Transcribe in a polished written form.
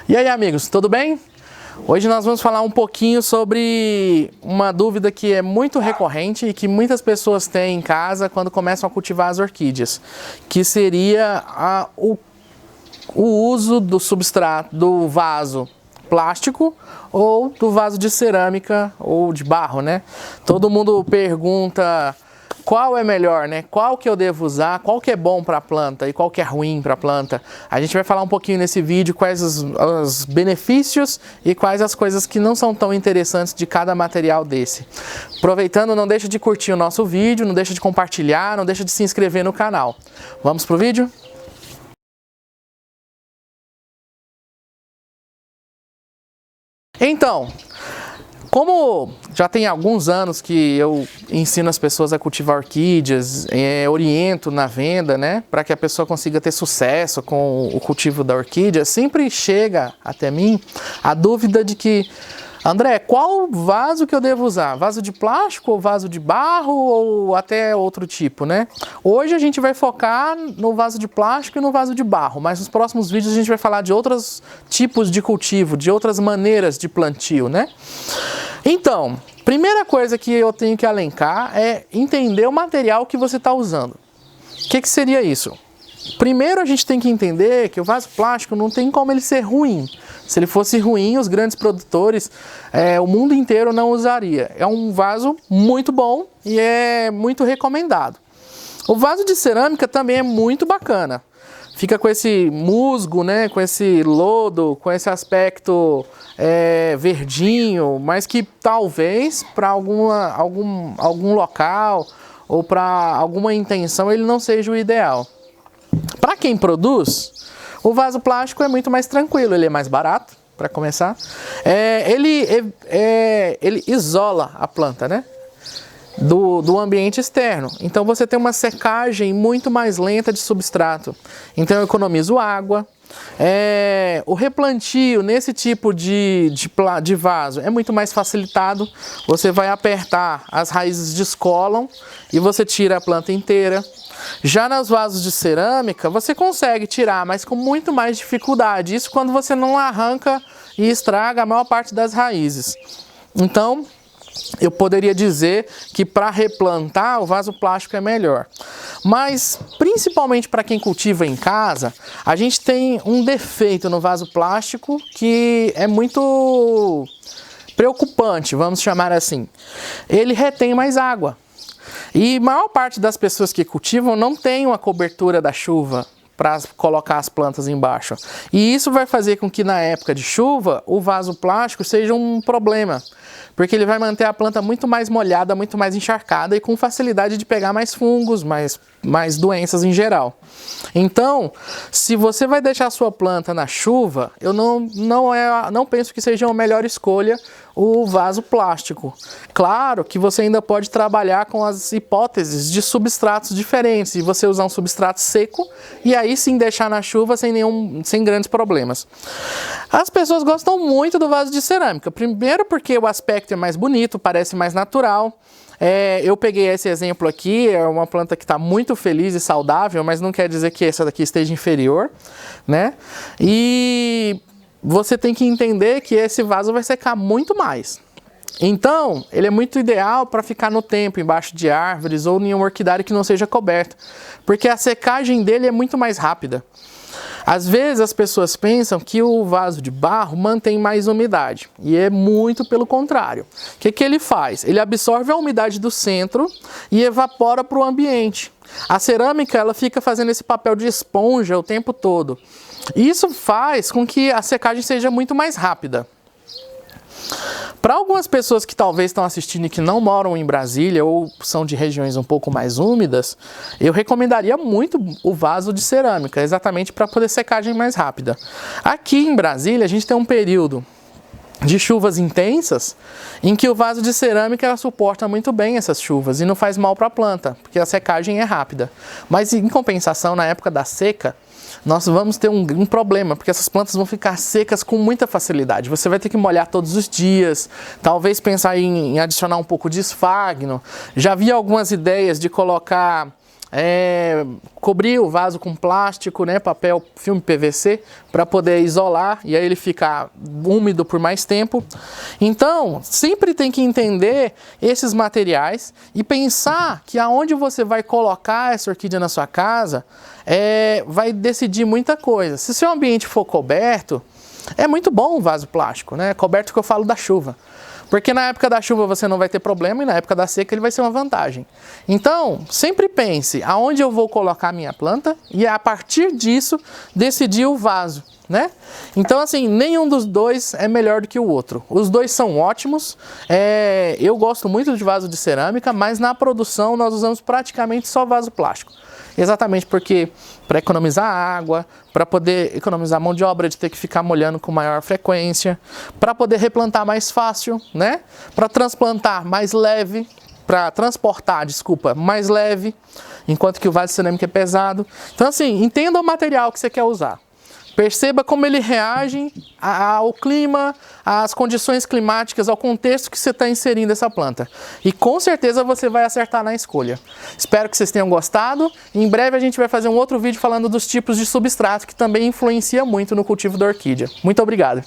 E aí, amigos, tudo bem? Hoje nós vamos falar um pouquinho sobre uma dúvida que é muito recorrente e que muitas pessoas têm em casa quando começam a cultivar as orquídeas, que seria o uso do substrato, do vaso plástico ou do vaso de cerâmica ou de barro, né? Todo mundo pergunta qual é melhor, né? Qual que eu devo usar, qual que é bom para a planta e qual que é ruim para a planta. A gente vai falar um pouquinho nesse vídeo quais os benefícios e quais as coisas que não são tão interessantes de cada material desse. Aproveitando, não deixa de curtir o nosso vídeo, não deixa de compartilhar, não deixa de se inscrever no canal. Vamos pro vídeo? Então, como já tem alguns anos que eu ensino as pessoas a cultivar orquídeas, oriento na venda, né, para que a pessoa consiga ter sucesso com o cultivo da orquídea, sempre chega até mim a dúvida de que, André, qual vaso que eu devo usar? Vaso de plástico ou vaso de barro ou até outro tipo, né? Hoje a gente vai focar no vaso de plástico e no vaso de barro, mas nos próximos vídeos a gente vai falar de outros tipos de cultivo, de outras maneiras de plantio, né? Então, primeira coisa que eu tenho que elencar é entender o material que você está usando. O que seria isso? Primeiro a gente tem que entender que o vaso plástico não tem como ele ser ruim. Se ele fosse ruim, os grandes produtores, o mundo inteiro não usaria. É um vaso muito bom e é muito recomendado. O vaso de cerâmica também é muito bacana. Fica com esse musgo, né, com esse lodo, com esse aspecto verdinho, mas que talvez para algum local ou para alguma intenção ele não seja o ideal. Para quem produz, o vaso plástico é muito mais tranquilo, ele é mais barato, para começar. Ele isola a planta, né, do ambiente externo. Então você tem uma secagem muito mais lenta de substrato. Então eu economizo água. O replantio nesse tipo de vaso é muito mais facilitado. Você vai apertar, as raízes descolam e você tira a planta inteira. Já nos vasos de cerâmica, você consegue tirar, mas com muito mais dificuldade. Isso quando você não arranca e estraga a maior parte das raízes. Então, eu poderia dizer que para replantar o vaso plástico é melhor. Mas, principalmente para quem cultiva em casa, a gente tem um defeito no vaso plástico que é muito preocupante, vamos chamar assim. Ele retém mais água. E a maior parte das pessoas que cultivam não tem uma cobertura da chuva para colocar as plantas embaixo. E isso vai fazer com que na época de chuva o vaso plástico seja um problema, porque ele vai manter a planta muito mais molhada, muito mais encharcada e com facilidade de pegar mais fungos, mais doenças em geral. Então, se você vai deixar a sua planta na chuva, eu não penso que seja uma melhor escolha o vaso plástico. Claro que você ainda pode trabalhar com as hipóteses de substratos diferentes, e você usar um substrato seco e aí sim deixar na chuva sem grandes problemas. As pessoas gostam muito do vaso de cerâmica, primeiro porque o aspecto é mais bonito, parece mais natural. Eu peguei esse exemplo aqui, é uma planta que está muito feliz e saudável, mas não quer dizer que essa daqui esteja inferior, né? E você tem que entender que esse vaso vai secar muito mais. Então, ele é muito ideal para ficar no tempo, embaixo de árvores ou em um orquidário que não seja coberto, porque a secagem dele é muito mais rápida. Às vezes as pessoas pensam que o vaso de barro mantém mais umidade, e é muito pelo contrário. O que ele faz? Ele absorve a umidade do centro e evapora para o ambiente. A cerâmica ela fica fazendo esse papel de esponja o tempo todo. Isso faz com que a secagem seja muito mais rápida. Para algumas pessoas que talvez estão assistindo e que não moram em Brasília ou são de regiões um pouco mais úmidas, eu recomendaria muito o vaso de cerâmica, exatamente para poder secagem mais rápida. Aqui em Brasília a gente tem um período de chuvas intensas em que o vaso de cerâmica suporta muito bem essas chuvas e não faz mal para a planta, porque a secagem é rápida. Mas em compensação, na época da seca, nós vamos ter um problema, porque essas plantas vão ficar secas com muita facilidade. Você vai ter que molhar todos os dias, talvez pensar em adicionar um pouco de esfagno. Já vi algumas ideias de colocar cobrir o vaso com plástico, né, papel, filme PVC, para poder isolar e aí ele ficar úmido por mais tempo. Então, sempre tem que entender esses materiais e pensar que aonde você vai colocar essa orquídea na sua casa vai decidir muita coisa. Se seu ambiente for coberto, é muito bom o vaso plástico, né? Coberto que eu falo da chuva. Porque na época da chuva você não vai ter problema e na época da seca ele vai ser uma vantagem. Então, sempre pense aonde eu vou colocar a minha planta e a partir disso decidir o vaso, né? Então, assim, nenhum dos dois é melhor do que o outro. Os dois são ótimos. Eu gosto muito de vaso de cerâmica, mas na produção nós usamos praticamente só vaso plástico. Exatamente porque para economizar água, para poder economizar mão de obra de ter que ficar molhando com maior frequência, para poder replantar mais fácil, né? Para transplantar mais leve, para transportar, desculpa, mais leve, enquanto que o vaso cerâmico é pesado. Então assim, entenda o material que você quer usar. Perceba como ele reage ao clima, às condições climáticas, ao contexto que você está inserindo essa planta. E com certeza você vai acertar na escolha. Espero que vocês tenham gostado. Em breve a gente vai fazer um outro vídeo falando dos tipos de substrato que também influencia muito no cultivo da orquídea. Muito obrigado!